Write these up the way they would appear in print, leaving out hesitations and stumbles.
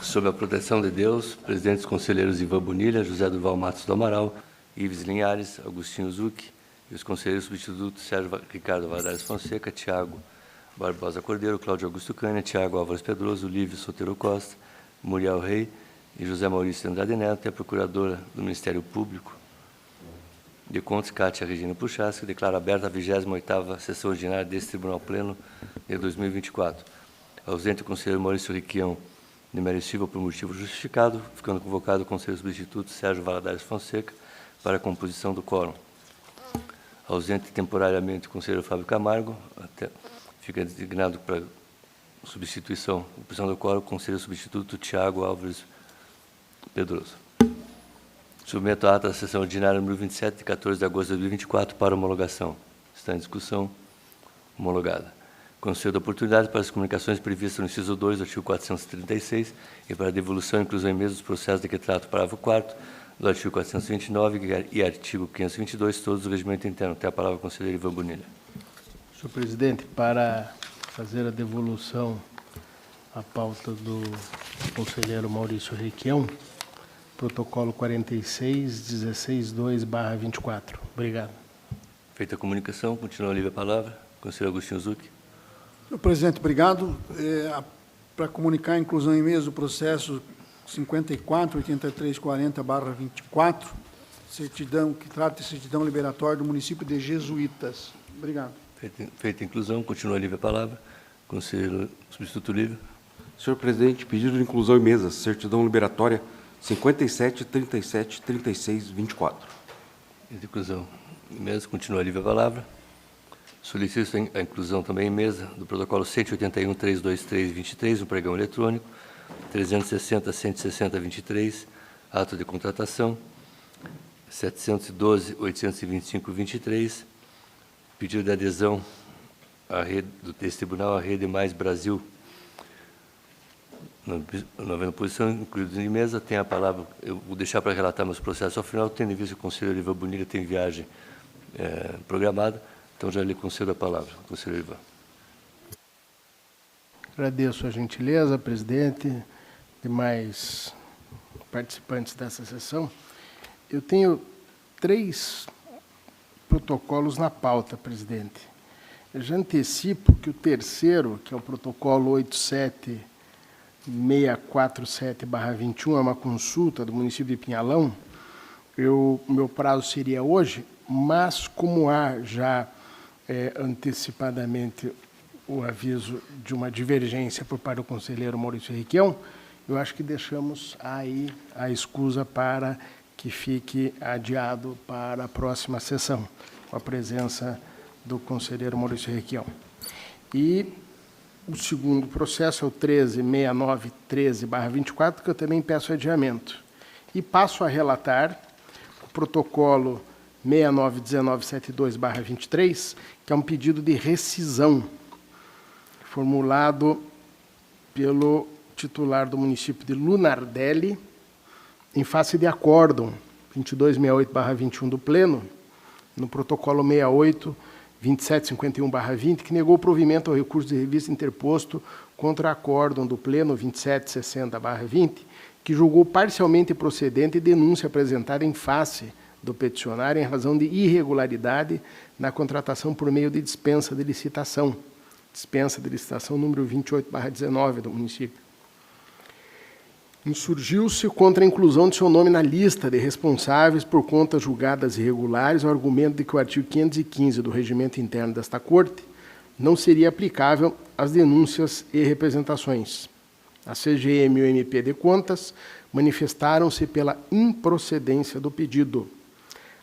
Sob a proteção de Deus, presidentes conselheiros Ivan Bonilha, José Duval Matos do Amaral, Ives Linhares, Agostinho Zucchi, e os conselheiros substitutos Sérgio Ricardo Valadares Fonseca, Tiago Barbosa Cordeiro, Cláudio Augusto Cânia, Tiago Álvares Pedroso, Lívio Sotero Costa, Muriel Rei e José Maurício Andrade Neto, e a procuradora do Ministério Público de Contas, Cátia Regina Puchasca, declara aberta a 28ª sessão ordinária deste Tribunal Pleno de 2024. Ausente o conselheiro Maurício Requião, de merecível por motivo justificado, ficando convocado o conselheiro substituto Sérgio Valadares Fonseca para a composição do quórum. Ausente temporariamente o conselheiro Fábio Camargo, fica designado para substituição, composição do quórum, o conselheiro substituto Tiago Álvares Pedroso. Submeto a ata da sessão ordinária número 27, de 14 de agosto de 2024, para homologação. Está em discussão. Homologada. Concedo a oportunidade para as comunicações previstas no inciso 2 do artigo 436 e para a devolução e inclusão em mesa dos processos de que trata o parágrafo 4º do artigo 429 e artigo 522, todos do regimento interno. Tem a palavra o conselheiro Ivan Bonilha. Senhor presidente, para fazer a devolução à pauta do conselheiro Maurício Requião, protocolo 46.16.2/24. Obrigado. Feita a comunicação, continua a livre a palavra. Conselheiro Agostinho Zucchi. Senhor presidente, obrigado. Para comunicar a inclusão em mesa do processo 54.8340/24, certidão, que trata de certidão liberatória do município de Jesuítas. Obrigado. Feita a inclusão, continua a livre a palavra. Conselheiro substituto livre. Senhor presidente, pedido de inclusão em mesa, certidão liberatória 57.37.36.24. Inclusão em mesa, continua a livre a palavra. Solicito a inclusão também em mesa do protocolo 181.323.23, no pregão eletrônico, 360.160.23, ato de contratação, 712.825.23, pedido de adesão à rede, desse tribunal à Rede Mais Brasil. Não havendo posição, incluídos em mesa, tem a palavra, eu vou deixar para relatar meus processos ao final, tendo em vista que o conselheiro Ivan Bonilha tem viagem programada, então já lhe concedo a palavra. Conselheiro Ivan. Agradeço a gentileza, presidente, demais participantes dessa sessão. Eu tenho 3 protocolos na pauta, presidente. Eu já antecipo que o terceiro, que é o protocolo 87.647/21, é uma consulta do município de Pinhalão. Meu prazo seria hoje, mas como há já antecipadamente o aviso de uma divergência por parte do conselheiro Maurício Requião, eu acho que deixamos aí a escusa para que fique adiado para a próxima sessão, com a presença do conselheiro Maurício Requião. E o segundo processo é o 13.6913/24, que eu também peço adiamento. E passo a relatar o protocolo 691972/23, que é um pedido de rescisão, formulado pelo titular do município de Lunardelli, em face de acórdão 2268/21 do Pleno, no protocolo 68.2751/20, que negou provimento ao recurso de revista interposto contra acórdão do Pleno 2760/20, que julgou parcialmente procedente denúncia apresentada em face do peticionário em razão de irregularidade na contratação por meio de dispensa de licitação número 28/19 do município. Insurgiu-se contra a inclusão de seu nome na lista de responsáveis por contas julgadas irregulares, ao argumento de que o artigo 515 do regimento interno desta Corte não seria aplicável às denúncias e representações. A CGM e o MP de Contas manifestaram-se pela improcedência do pedido.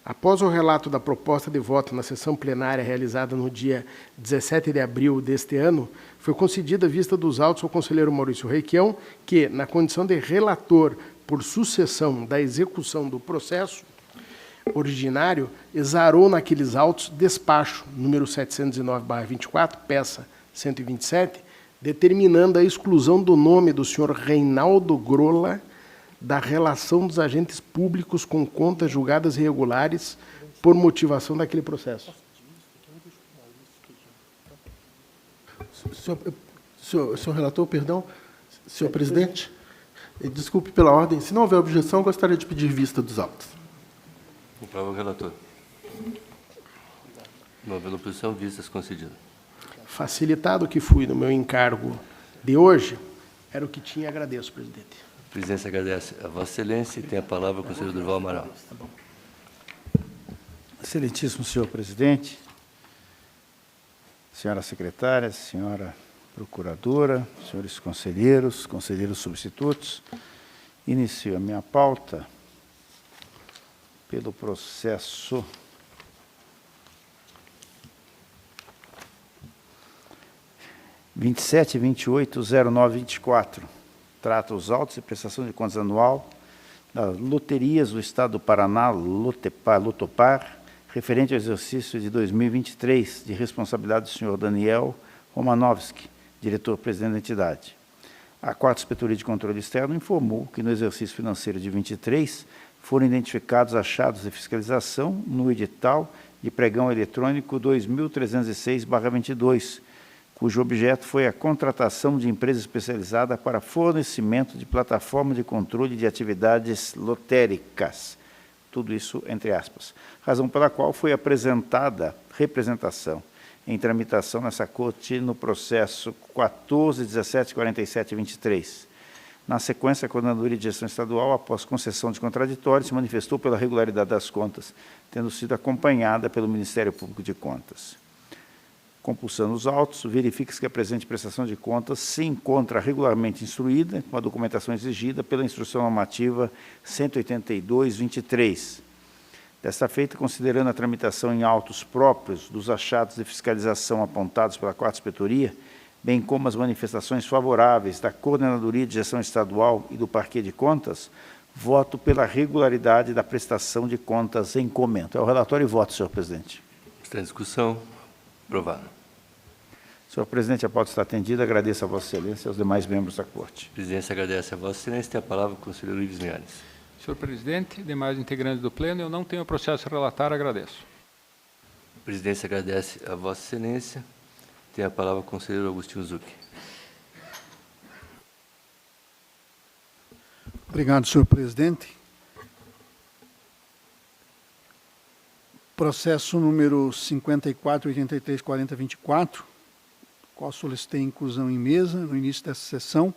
Após o relato da proposta de voto na sessão plenária realizada no dia 17 de abril deste ano, foi concedida a vista dos autos ao conselheiro Maurício Requião, que, na condição de relator por sucessão da execução do processo originário, exarou naqueles autos despacho número 709/24, peça 127, determinando a exclusão do nome do senhor Reinaldo Grola da relação dos agentes públicos com contas julgadas irregulares por motivação daquele processo. Senhor relator, perdão, senhor presidente, Desculpe pela ordem. Se não houver objeção, gostaria de pedir vista dos autos. Comprova o relator. Não havendo oposição, vistas concedidas. Facilitado que fui no meu encargo de hoje, era o que tinha. Agradeço, presidente. A presidência agradece a Vossa Excelência e tem a palavra o conselheiro Durval Amaral. Excelentíssimo senhor presidente, senhora secretária, senhora procuradora, senhores conselheiros, conselheiros substitutos, inicio a minha pauta pelo processo 27.28.09.24. Trata os autos de prestação de contas anual das loterias do Estado do Paraná, Lotopar, referente ao exercício de 2023, de responsabilidade do senhor Daniel Romanovski, diretor-presidente da entidade. A 4ª Inspetoria de Controle Externo informou que no exercício financeiro de 23 foram identificados achados de fiscalização no edital de pregão eletrônico 2306/22, cujo objeto foi a contratação de empresa especializada para fornecimento de plataforma de controle de atividades lotéricas. Tudo isso entre aspas. Razão pela qual foi apresentada representação em tramitação nessa corte no processo 14.17.47.23. Na sequência, a Coordenadoria de Gestão Estadual, após concessão de contraditório, se manifestou pela regularidade das contas, tendo sido acompanhada pelo Ministério Público de Contas. Compulsando os autos, verifica-se que a presente prestação de contas se encontra regularmente instruída, com a documentação exigida pela Instrução Normativa 182/23. Desta feita, considerando a tramitação em autos próprios dos achados de fiscalização apontados pela 4ª Inspetoria, bem como as manifestações favoráveis da Coordenadoria de Gestão Estadual e do Parquê de Contas, voto pela regularidade da prestação de contas em comento. É o relatório e voto, senhor presidente. Está em discussão. Aprovado. Senhor presidente, a pauta está atendida. Agradeço a Vossa Excelência e aos demais membros da Corte. A presidência agradece a Vossa Excelência e tem a palavra o conselheiro Ives Linhares. Senhor presidente, demais integrantes do pleno, eu não tenho processo a relatar, agradeço. A presidência agradece a Vossa Excelência. Tem a palavra o conselheiro Agostinho Zucchi. Obrigado, senhor presidente. Processo número 54.83.40.24, qual solicitei inclusão em mesa no início dessa sessão.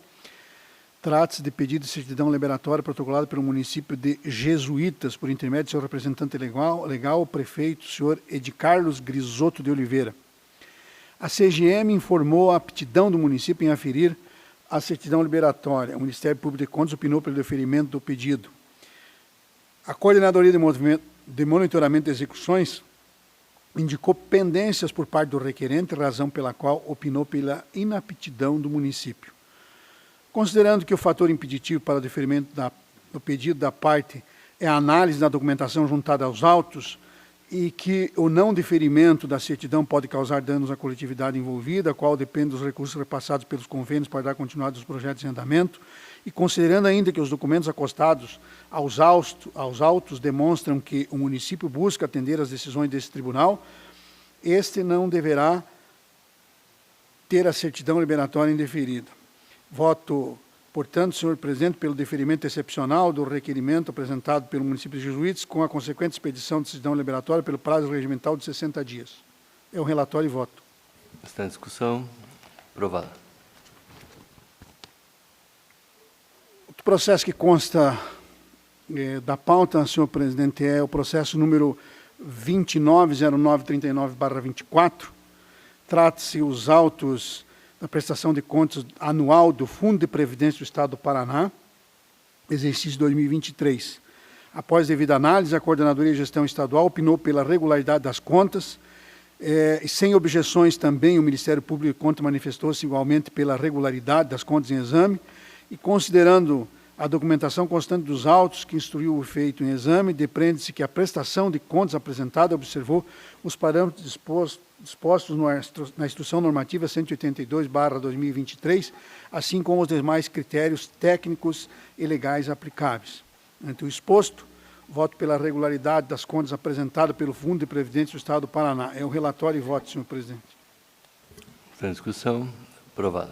Trata-se de pedido de certidão liberatória protocolado pelo município de Jesuítas, por intermédio do seu representante legal, o prefeito, senhor Edicarlos Grisotto de Oliveira. A CGM informou a aptidão do município em aferir a certidão liberatória. O Ministério Público de Contas opinou pelo deferimento do pedido. A Coordenadoria de Monitoramento de Execuções indicou pendências por parte do requerente, razão pela qual opinou pela inaptidão do município. Considerando que o fator impeditivo para o deferimento do pedido da parte é a análise da documentação juntada aos autos e que o não deferimento da certidão pode causar danos à coletividade envolvida, a qual depende dos recursos repassados pelos convênios para dar continuidade aos projetos em andamento, e considerando ainda que os documentos acostados aos autos demonstram que o município busca atender às decisões desse tribunal, este não deverá ter a certidão liberatória indeferida. Voto, portanto, senhor presidente, pelo deferimento excepcional do requerimento apresentado pelo município de Jesuítas, com a consequente expedição de certidão liberatória pelo prazo regimental de 60 dias. É o relatório e voto. Está em discussão. Aprovado. O processo que consta da pauta, senhor presidente, é o processo número 29.0939/24. Trata-se os autos da prestação de contas anual do Fundo de Previdência do Estado do Paraná, exercício 2023. Após devida análise, a Coordenadoria de Gestão Estadual opinou pela regularidade das contas, e sem objeções também o Ministério Público de Contas manifestou-se igualmente pela regularidade das contas em exame, e considerando a documentação constante dos autos que instruiu o feito em exame, depreende-se que a prestação de contas apresentada observou os parâmetros dispostos na Instrução Normativa 182/2023, assim como os demais critérios técnicos e legais aplicáveis. Ante o exposto, voto pela regularidade das contas apresentadas pelo Fundo de Previdência do Estado do Paraná. É o relatório e voto, senhor presidente. Está em discussão. Aprovado.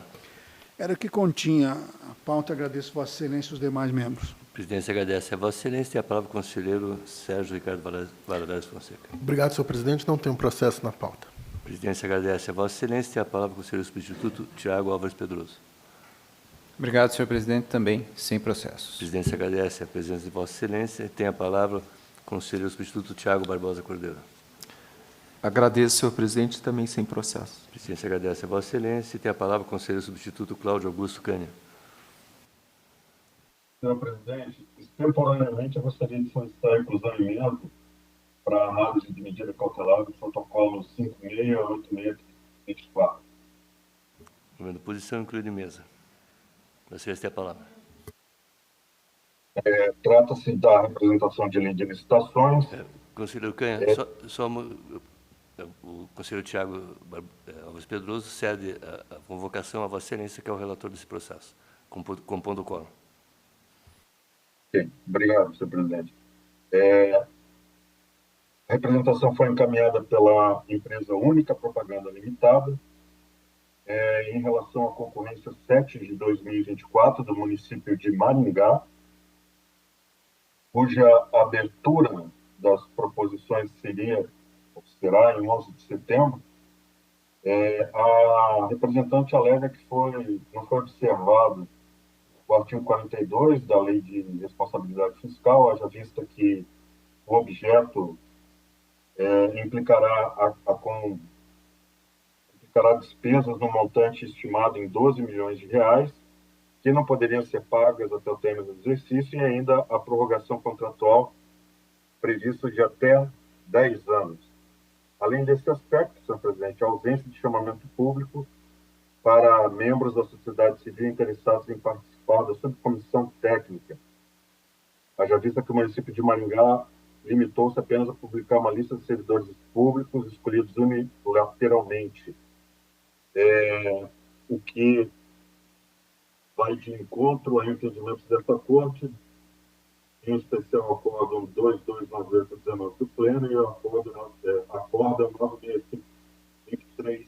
Era o que continha a pauta. Agradeço Vossa Excelência e os demais membros. A presidência agradece a Vossa Excelência. Tem a palavra o conselheiro Sérgio Ricardo Valadares Fonseca. Obrigado, senhor presidente. Não tem um processo na pauta. A presidência agradece a Vossa Excelência. Tem a palavra o conselheiro substituto Tiago Álvares Pedroso. Obrigado, senhor presidente. Também sem A processos. presidência agradece a presença de Vossa Excelência. Tem a palavra o conselheiro substituto Tiago Barbosa Cordeiro. Agradeço, senhor presidente, também sem processo. A presidência agradece a Vossa Excelência. Tem a palavra o conselheiro substituto Cláudio Augusto Cânia. Senhor presidente, extemporaneamente eu gostaria de solicitar a inclusão em emenda para a análise de medida cautelar do protocolo 568624. Movendo posição, incluído em mesa. Vossa Excelência tem a palavra. Trata-se da representação de lei de licitações. Conselheiro Canha, o conselheiro Tiago Alves Pedroso cede a convocação a Vossa Excelência, que é o relator desse processo, compondo o quórum. Ok, obrigado, senhor presidente. A representação foi encaminhada pela empresa Única Propaganda Limitada, em relação à concorrência 7 de 2024 do município de Maringá, cuja abertura das proposições será em 11 de setembro. A representante alega que não foi observado o artigo 42 da Lei de Responsabilidade Fiscal, haja vista que o objeto implicará despesas no montante estimado em 12 milhões de reais, que não poderiam ser pagas até o término do exercício, e ainda a prorrogação contratual prevista de até 10 anos. Além desse aspecto, senhor presidente, a ausência de chamamento público para membros da sociedade civil interessados em participar da subcomissão técnica. Haja vista que o município de Maringá limitou-se apenas a publicar uma lista de servidores públicos escolhidos unilateralmente, o que vai de encontro a entendimentos desta Corte, em especial o Acórdão 229819 do Pleno e o Acórdão 96523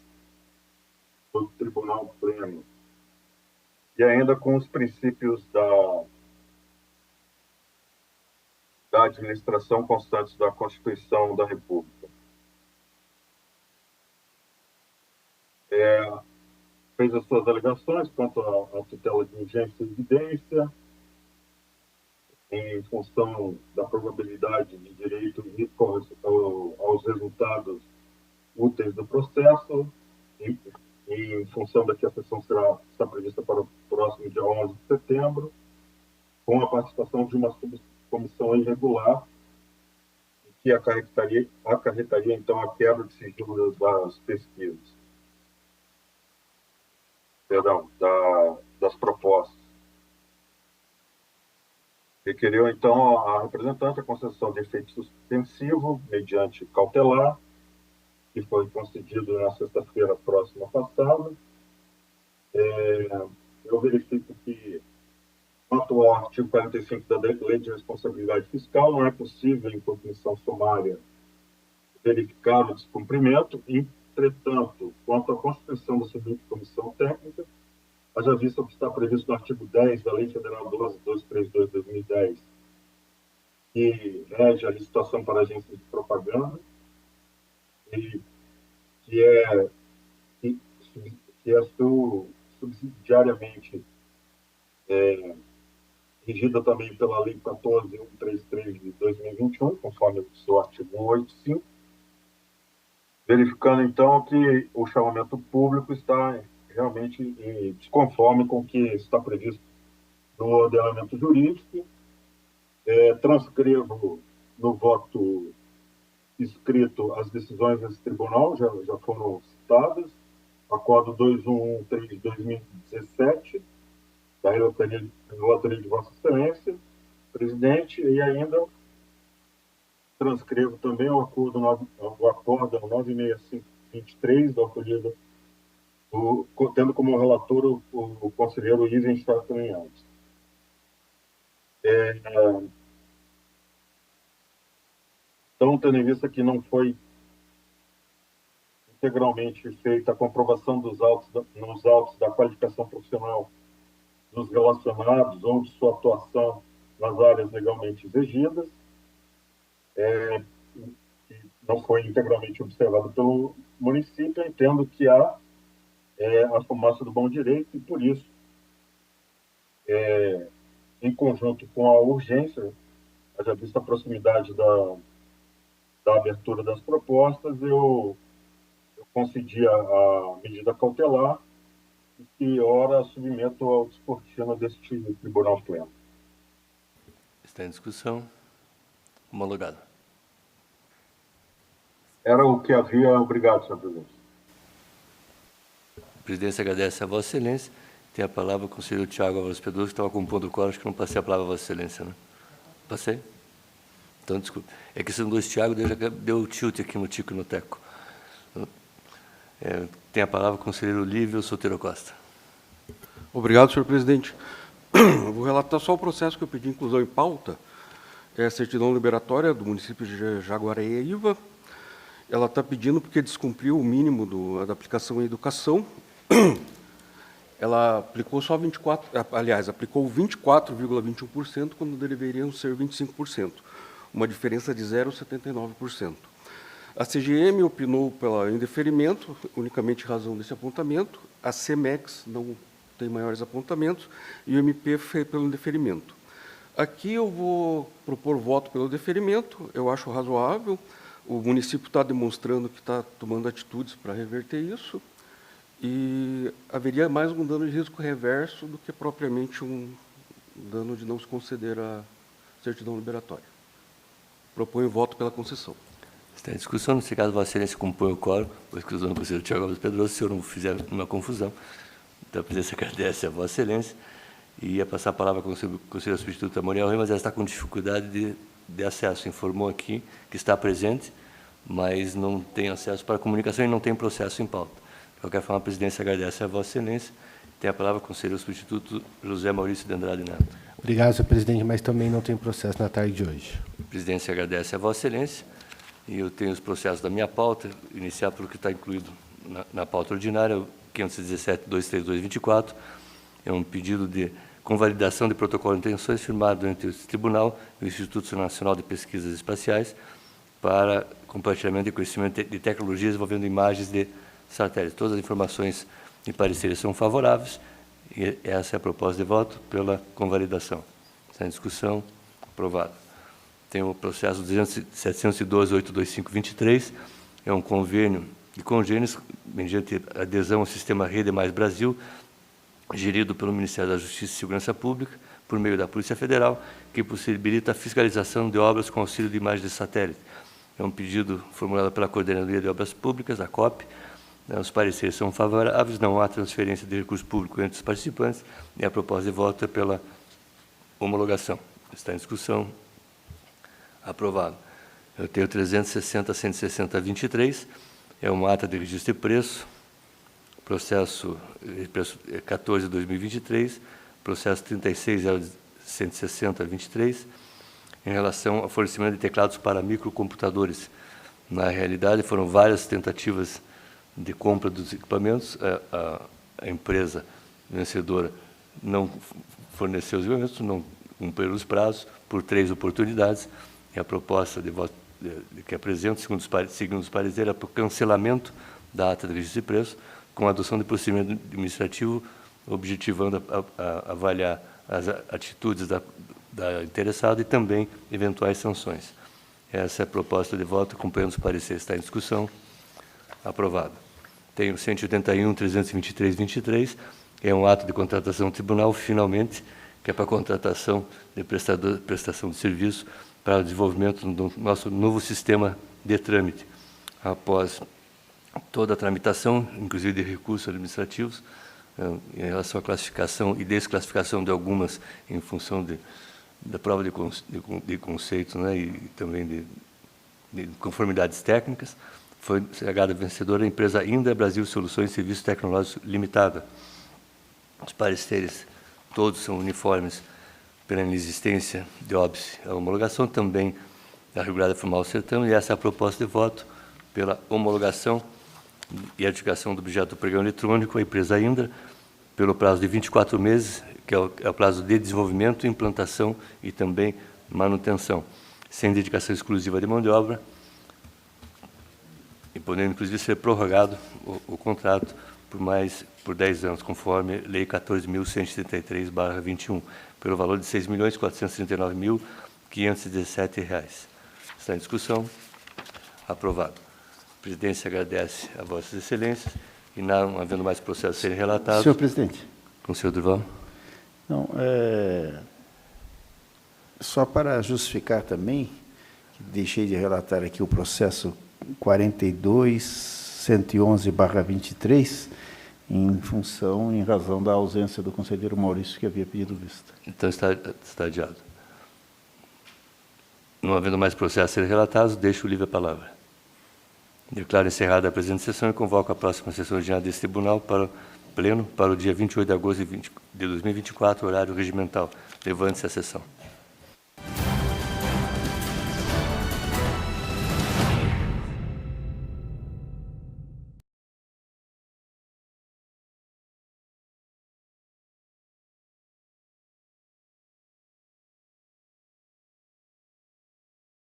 do Tribunal Pleno. E ainda com os princípios da administração constantes da Constituição da República. Fez as suas alegações quanto à tutela de urgência e evidência, em função da probabilidade de direito e risco aos resultados úteis do processo, em função da que a sessão está prevista para o próximo dia 11 de setembro, com a participação de uma subcomissão irregular, que acarretaria então, a quebra de sigilo das pesquisas. Perdão, das propostas. Requeriu, então, a representante a concessão de efeito suspensivo, mediante cautelar, que foi concedido na sexta-feira próxima passada. Eu verifico que, quanto ao artigo 45 da Lei de Responsabilidade Fiscal, não é possível, em comissão sumária, verificar o descumprimento. Entretanto, quanto à constituição da subcomissão técnica, haja vista o que está previsto no artigo 10 da Lei Federal 12.232 de 2010, que rege a licitação para agências de propaganda, e que é subsidiariamente regida também pela Lei 14.133 de 2021, conforme o seu artigo 185, verificando, então, que o chamamento público está realmente desconforme com o que está previsto no ordenamento jurídico. Transcrevo no voto escrito as decisões desse tribunal, já foram citadas, Acordo 2113 de 2017, da relatoria de Vossa Excelência, presidente, e ainda transcrevo também o Acórdão 96523, da autoria tendo como relator o conselheiro Isen Chartranhães. Então, tendo em vista que não foi integralmente feita a comprovação nos autos da qualificação profissional dos relacionados ou de sua atuação nas áreas legalmente exigidas, que não foi integralmente observado pelo município, entendo que há a fumaça do bom direito e, por isso, em conjunto com a urgência, haja vista a proximidade da abertura das propostas, eu concedi a medida cautelar e que, ora, submeto ao descortina deste Tribunal Pleno. Está em discussão. Homologado. Era o que havia. Obrigado, senhor presidente. A presidência agradece a Vossa Excelência. Tem a palavra o conselheiro Tiago Álvares Pedroso, que estava compondo o quórum, acho que não passei a palavra a Vossa Excelência, né? Passei? Então, desculpe. É que são dois Tiago, já deu tilt aqui no tico e no teco. Tem a palavra o conselheiro Lívio Solteiro Costa. Obrigado, senhor presidente. Eu vou relatar só o processo que eu pedi inclusão em pauta. É a certidão liberatória do município de Jaguareíva. Ela está pedindo porque descumpriu o mínimo da aplicação em educação. Ela aplicou só 24,21%, quando deveriam ser 25%, uma diferença de 0,79%. A CGM opinou pelo indeferimento, unicamente em razão desse apontamento, a CEMEX não tem maiores apontamentos, e o MP foi pelo indeferimento. Aqui eu vou propor voto pelo deferimento, eu acho razoável, o município está demonstrando que está tomando atitudes para reverter isso, e haveria mais um dano de risco reverso do que propriamente um dano de não se conceder a certidão liberatória. Proponho voto pela concessão. Está em discussão. Nesse caso, Vossa Excelência compõe o quórum, por exclusão do conselheiro Tiago Álvares Pedroso, se o senhor não fizer uma confusão. Então, a presidência agradece a Vossa Excelência e ia passar a palavra ao conselheiro substituto Amorial Rei, mas ela está com dificuldade de acesso. Informou aqui que está presente, mas não tem acesso para a comunicação e não tem processo em pauta. De qualquer forma, a presidência agradece a Vossa Excelência. Tem a palavra o conselheiro substituto José Maurício de Andrade Neto. Obrigado, senhor presidente, mas também não tem processo na tarde de hoje. A presidência agradece a Vossa Excelência e eu tenho os processos da minha pauta, iniciar pelo que está incluído na pauta ordinária, o 517.23224, é um pedido de convalidação de protocolo de intenções firmado entre o Tribunal e o Instituto Nacional de Pesquisas Espaciais para compartilhamento de conhecimento de tecnologias envolvendo imagens de satélites. Todas as informações e pareceres são favoráveis e essa é a proposta de voto pela convalidação. Está em discussão. Aprovado. Tem o processo 712.82523, é um convênio de congênios mediante adesão ao sistema Rede Mais Brasil, gerido pelo Ministério da Justiça e Segurança Pública, por meio da Polícia Federal, que possibilita a fiscalização de obras com auxílio de imagens de satélite. É um pedido formulado pela Coordenadoria de Obras Públicas, a COP. Os pareceres são favoráveis, não há transferência de recurso público entre os participantes, e a proposta de voto é pela homologação. Está em discussão. Aprovado. Eu tenho 360.160.23, é uma ata de registro de preço, processo 14/2023, processo 36.160.23, em relação ao fornecimento de teclados para microcomputadores. Na realidade, foram várias tentativas de compra dos equipamentos, a empresa vencedora não forneceu os equipamentos, não cumpriu os prazos, por 3 oportunidades, e a proposta de voto que apresento, segundo os pareceres, era para o cancelamento da ata de registro de preço, com a adoção de procedimento administrativo, objetivando a avaliar as atitudes da interessada e também eventuais sanções. Essa é a proposta de voto, acompanhando os pareceres. Está em discussão. Aprovado. Tenho 181.323.23, é um ato de contratação do tribunal, finalmente, que é para a contratação de prestação de serviço para o desenvolvimento do nosso novo sistema de trâmite. Após toda a tramitação, inclusive de recursos administrativos, em relação à classificação e desclassificação de algumas em função da prova de conceitos, né, e também de conformidades técnicas, foi sagrada vencedora a empresa Indra Brasil Soluções e Serviços Tecnológicos Limitada. Os pareceres todos são uniformes pela inexistência de óbice. A homologação também é regulada formal ao certame, e essa é a proposta de voto pela homologação. e adjudicação do objeto do pregão eletrônico à empresa Indra, pelo prazo de 24 meses, que é o prazo de desenvolvimento, implantação e também manutenção, sem dedicação exclusiva de mão de obra, e podendo, inclusive, ser prorrogado o contrato por 10 anos, conforme Lei 14.133/21, pelo valor de R$ 6.439.517. Está em discussão. Aprovado. A presidência agradece a Vossas Excelências e, não havendo mais processos a serem relatados... Senhor presidente. Conselheiro Durval. Não, só para justificar também, que deixei de relatar aqui o processo 42.111/23, em razão da ausência do conselheiro Maurício, que havia pedido vista. Então, está adiado. Não havendo mais processos a serem relatados, deixo livre a palavra. Declaro encerrada a presente sessão e convoco a próxima sessão ordinária desse tribunal para o pleno para o dia 28 de agosto de 2024, horário regimental. Levante-se a sessão.